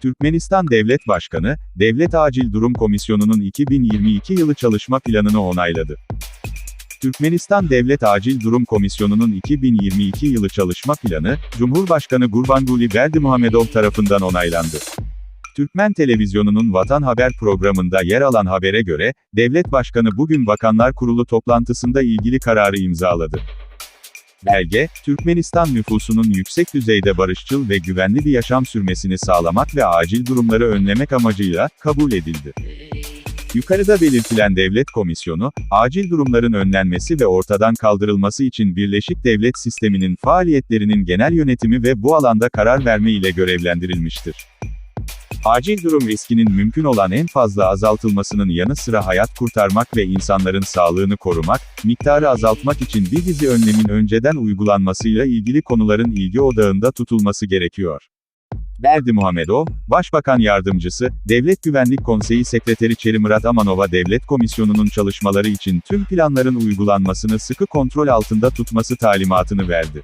Türkmenistan Devlet Başkanı, Devlet Acil Durum Komisyonu'nun 2022 yılı çalışma planını onayladı. Türkmenistan Devlet Acil Durum Komisyonu'nun 2022 yılı çalışma planı, Cumhurbaşkanı Gurbanguly Berdimuhamedov tarafından onaylandı. Türkmen Televizyonu'nun Vatan Haber programında yer alan habere göre, Devlet Başkanı bugün Bakanlar Kurulu toplantısında ilgili kararı imzaladı. Belge, Türkmenistan nüfusunun yüksek düzeyde barışçıl ve güvenli bir yaşam sürmesini sağlamak ve acil durumları önlemek amacıyla kabul edildi. Yukarıda belirtilen devlet komisyonu, acil durumların önlenmesi ve ortadan kaldırılması için Birleşik Devlet Sistemi'nin faaliyetlerinin genel yönetimi ve bu alanda karar verme ile görevlendirilmiştir. Acil durum riskinin mümkün olan en fazla azaltılmasının yanı sıra hayat kurtarmak ve insanların sağlığını korumak, miktarı azaltmak için bir dizi önlemin önceden uygulanmasıyla ilgili konuların ilgi odağında tutulması gerekiyor. Berdimuhamedov, Başbakan Yardımcısı, Devlet Güvenlik Konseyi Sekreteri Çerimurat Amanova Devlet Komisyonu'nun çalışmaları için tüm planların uygulanmasını sıkı kontrol altında tutması talimatını verdi.